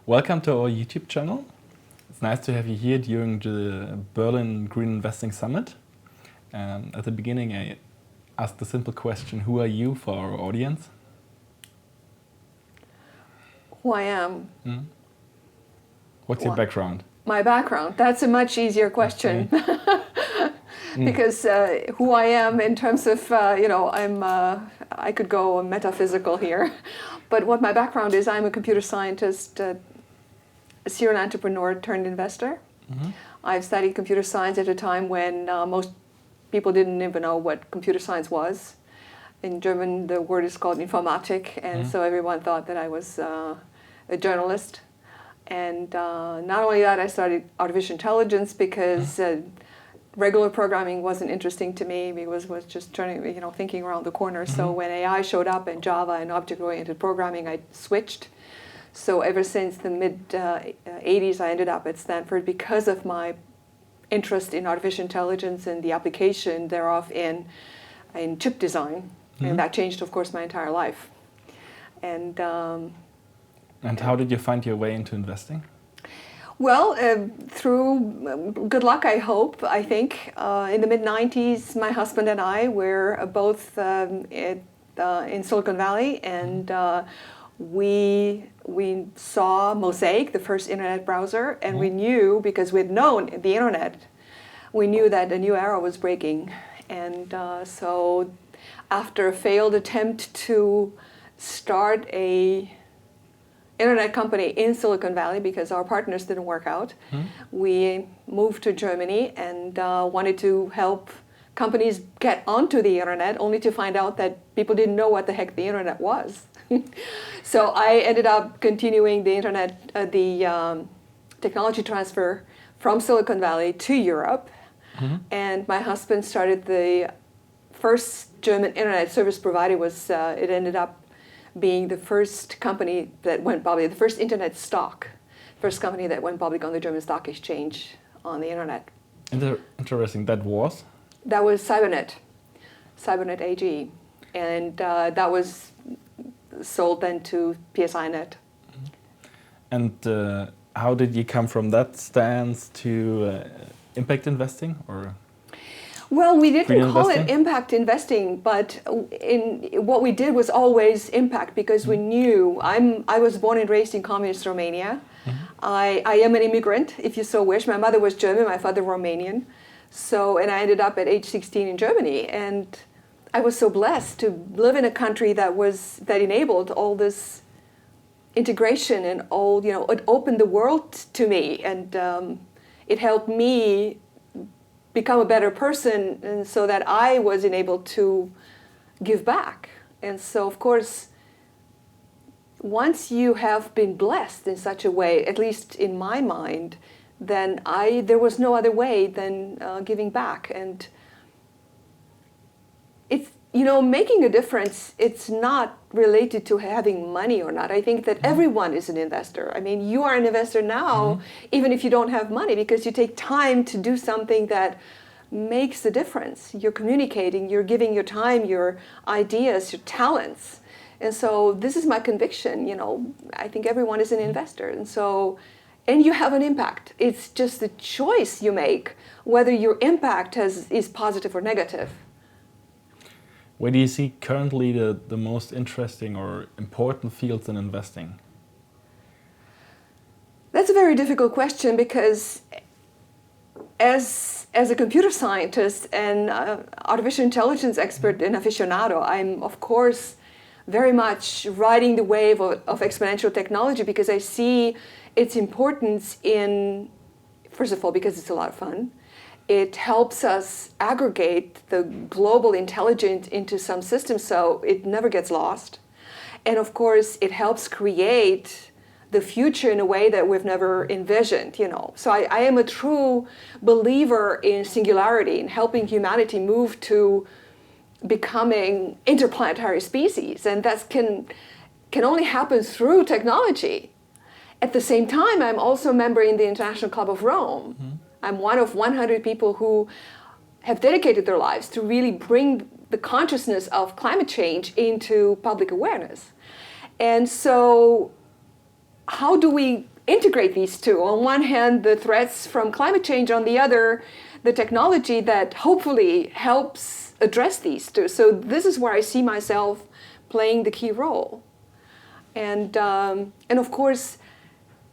Welcome to our YouTube channel. It's nice to have you here during the Berlin Green Investing Summit. At the beginning, I asked the simple question, who are you for our audience? Who I am? What's your background? My background? That's a much easier question. Okay. Because who I am in terms of, I could go metaphysical here. But what my background is, I'm a computer scientist, a serial entrepreneur turned investor. I've studied computer science at a time when most people didn't even know what computer science was. In German, the word is called Informatik, and so everyone thought that I was a journalist. And not only that, I studied artificial intelligence because regular programming wasn't interesting to me. It was just thinking around the corner. So when AI showed up in Java and object-oriented programming, I switched. So ever since the mid-'80s, I ended up at Stanford because of my interest in artificial intelligence and the application thereof in chip design. And that changed, of course, my entire life. And how did you find your way into investing? Well, through good luck, I think. In the mid-'90s, my husband and I were both in Silicon Valley, and we saw Mosaic, the first internet browser, and we knew, because we'd known the internet, we knew that a new era was breaking. And so after a failed attempt to start a internet company in Silicon Valley, because our partners didn't work out, we moved to Germany and wanted to help companies get onto the internet, only to find out that people didn't know what the heck the internet was. So I ended up continuing the internet, technology transfer from Silicon Valley to Europe, and my husband started the first German internet service provider. It ended up being the first company that went public, the first internet stock, first company that went public on the German stock exchange on the internet. Interesting. That was? That was Cybernet AG. And that was sold then to PSINet. And how did you come from that stance to impact investing? Or? Well, we didn't call it impact investing, but what we did was always impact, because we knew I was born and raised in communist Romania. I am an immigrant, if you so wish. My mother was German, my father Romanian. And I ended up at age 16 in Germany, and I was so blessed to live in a country that enabled all this integration and it opened the world to me, and it helped me become a better person, and so that I was enabled to give back. And so, of course, once you have been blessed in such a way, at least in my mind, then there was no other way than giving back. And it's, making a difference, it's not related to having money or not. I think that everyone is an investor. I mean, you are an investor now, even if you don't have money, because you take time to do something that makes a difference. You're communicating, you're giving your time, your ideas, your talents. And so this is my conviction, I think everyone is an investor. And you have an impact. It's just the choice you make, whether your impact is positive or negative. Where do you see currently the most interesting or important fields in investing? That's a very difficult question, because as a computer scientist and artificial intelligence expert and aficionado, I'm, of course, very much riding the wave of exponential technology, because I see its importance first of all, because it's a lot of fun. It helps us aggregate the global intelligence into some system so it never gets lost. And of course, it helps create the future in a way that we've never envisioned, So I am a true believer in singularity, in helping humanity move to becoming interplanetary species. And that can only happen through technology. At the same time, I'm also a member in the International Club of Rome. I'm one of 100 people who have dedicated their lives to really bring the consciousness of climate change into public awareness. And so how do we integrate these two. On one hand, the threats from climate change, on the other, the technology that hopefully helps address these two. So this is where I see myself playing the key role. And of course,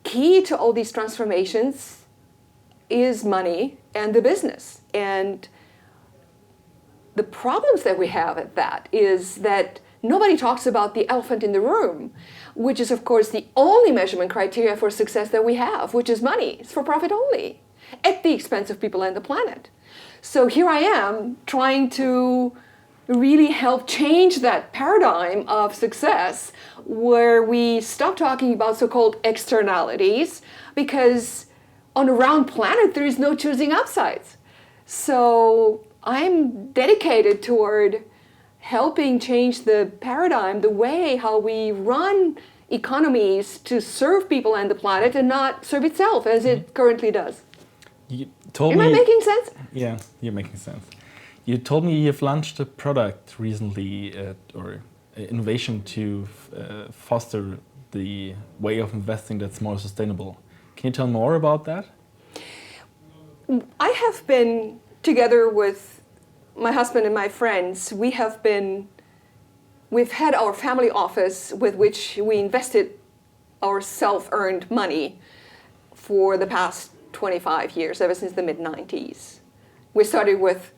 key to all these transformations is money and the business. And the problems that we have at that is that nobody talks about the elephant in the room, which is, of course, the only measurement criteria for success that we have, which is money. It's for profit only, at the expense of people and the planet. So here I am trying to really help change that paradigm of success where we stop talking about so-called externalities, because on a round planet there is no choosing upsides. So I'm dedicated toward helping change the paradigm, the way how we run economies to serve people and the planet and not serve itself as it currently does. You told Am me, I making sense? Yeah, you're making sense. You told me you've launched a product recently, or innovation to foster the way of investing that's more sustainable. Can you tell more about that? I have been, together with my husband and my friends, we've had our family office with which we invested our self-earned money for the past 25 years, ever since the mid-90s. We started with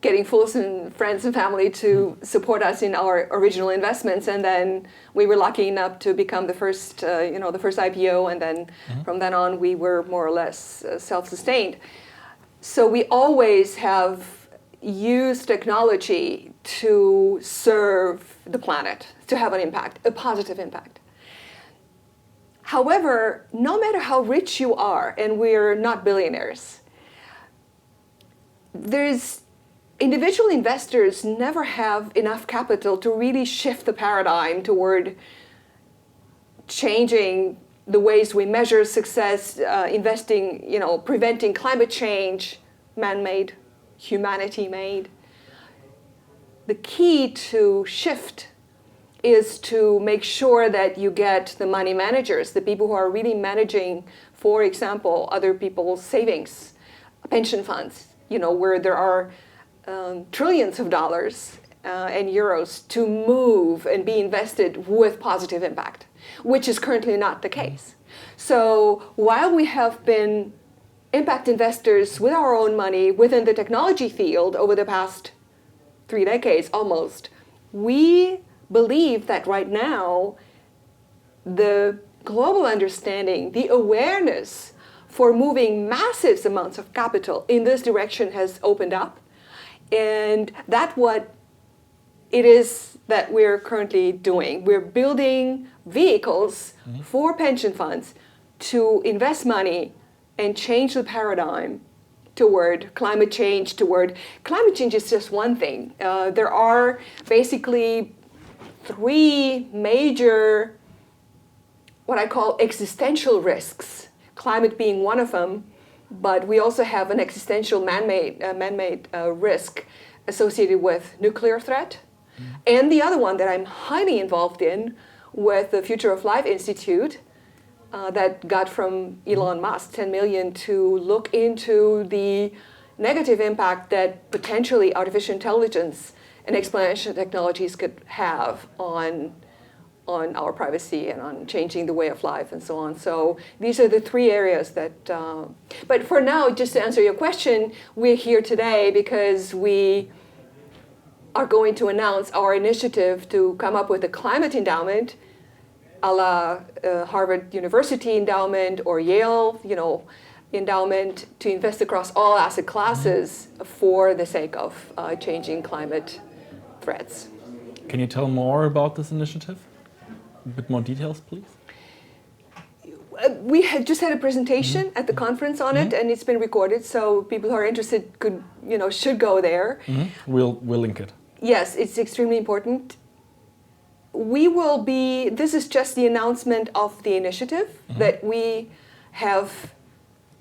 getting Fullerton friends and family to support us in our original investments, and then we were lucky enough to become the first, the first IPO, and then from then on we were more or less self-sustained. So we always have used technology to serve the planet, to have an impact, a positive impact. However, no matter how rich you are, and we're not billionaires, individual investors never have enough capital to really shift the paradigm toward changing the ways we measure success, investing, preventing climate change, man-made, humanity-made. The key to shift is to make sure that you get the money managers, the people who are really managing, for example, other people's savings, pension funds, where there are trillions of dollars and euros to move and be invested with positive impact, which is currently not the case. So while we have been impact investors with our own money within the technology field over the past 3 decades almost, we believe that right now the global understanding, the awareness for moving massive amounts of capital in this direction has opened up. And that's what it is that we're currently doing. We're building vehicles for pension funds to invest money and change the paradigm toward climate change. Climate change is just one thing. There are basically 3 major, what I call existential risks, climate being one of them. But we also have an existential man-made risk associated with nuclear threat. And the other one that I'm highly involved in with the Future of Life Institute that got from Elon Musk 10 million to look into the negative impact that potentially artificial intelligence and exponential technologies could have on our privacy and on changing the way of life and so on. So these are the 3 areas that, but for now, just to answer your question, we're here today because we are going to announce our initiative to come up with a climate endowment, a la Harvard University endowment or Yale, endowment to invest across all asset classes for the sake of changing climate threats. Can you tell more about this initiative? A bit more details, please. We had just had a presentation at the conference on it, and it's been recorded, so people who are interested should go there. We'll link it. Yes, it's extremely important. This is just the announcement of the initiative that we have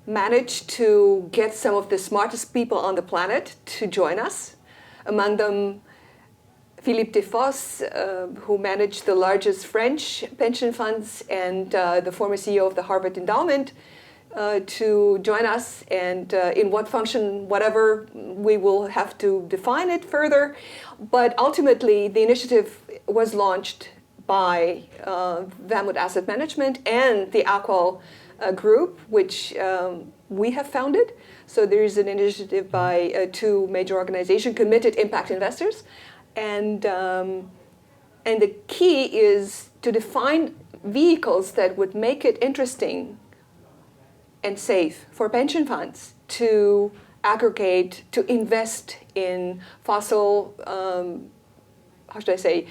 managed to get some of the smartest people on the planet to join us. Among them, Philippe Desfos, who managed the largest French pension funds, and the former CEO of the Harvard Endowment, to join us. And in what function, whatever, we will have to define it further. But ultimately, the initiative was launched by Vermont Asset Management and the AQAL group, which we have founded. So there is an initiative by two major organizations, Committed Impact Investors. And the key is to define vehicles that would make it interesting and safe for pension funds to aggregate, to invest in fossil, how should I say,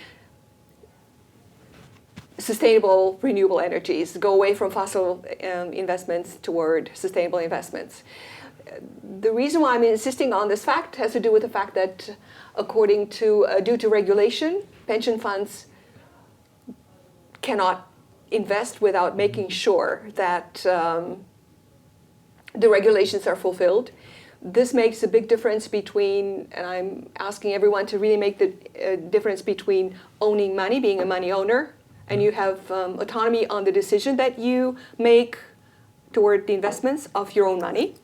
sustainable renewable energies, go away from fossil investments toward sustainable investments. The reason why I'm insisting on this fact has to do with the fact that according to, due to regulation, pension funds cannot invest without making sure that the regulations are fulfilled. This makes a big difference between, and I'm asking everyone to really make the difference between owning money, being a money owner, and you have autonomy on the decision that you make toward the investments of your own money,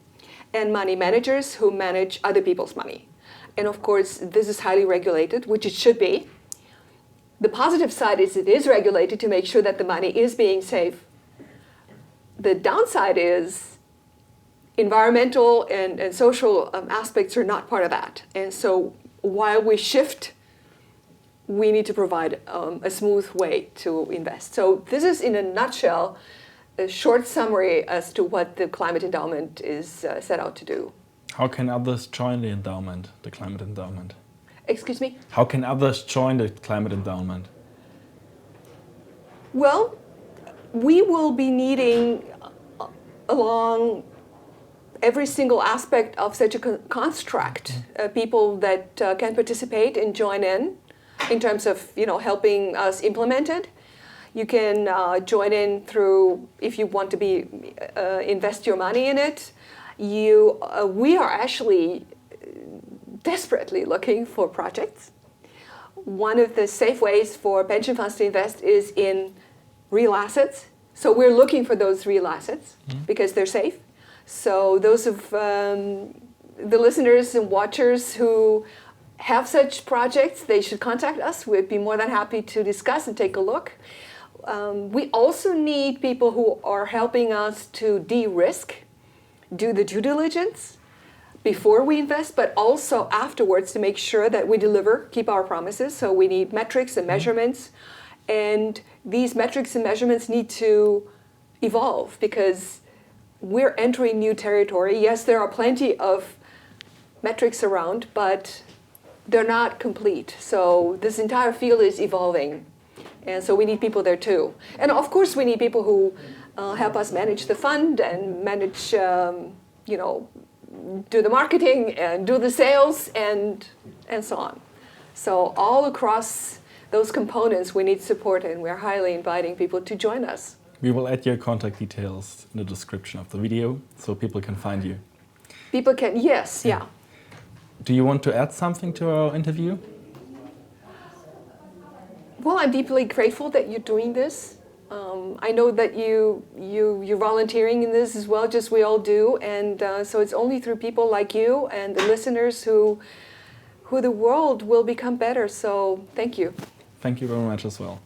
and money managers who manage other people's money. And of course, this is highly regulated, which it should be. The positive side is it is regulated to make sure that the money is being safe. The downside is environmental and social aspects are not part of that. And so while we shift, we need to provide a smooth way to invest. So this is, in a nutshell, a short summary as to what the Climate Endowment is set out to do. How can others join the endowment, the Climate Endowment? Excuse me? How can others join the Climate Endowment? Well, we will be needing along every single aspect of such a construct, people that can participate and join in terms of helping us implement it. You can join in through, if you want to be invest your money in it. We are actually desperately looking for projects. One of the safe ways for pension funds to invest is in real assets. So we're looking for those real assets because they're safe. So those of the listeners and watchers who have such projects, they should contact us. We'd be more than happy to discuss and take a look. We also need people who are helping us to de-risk, do the due diligence before we invest, but also afterwards to make sure that we deliver, keep our promises. So we need metrics and measurements. And these metrics and measurements need to evolve because we're entering new territory. Yes, there are plenty of metrics around, but they're not complete. So this entire field is evolving. And so we need people there too. And of course, we need people who help us manage the fund and manage, do the marketing and do the sales and so on. So all across those components, we need support, and we're highly inviting people to join us. We will add your contact details in the description of the video so people can find you. People can, yes, yeah. Do you want to add something to our interview? Well, I'm deeply grateful that you're doing this. I know that you're volunteering in this as well, just we all do. And so it's only through people like you and the listeners who the world will become better. So thank you. Thank you very much as well.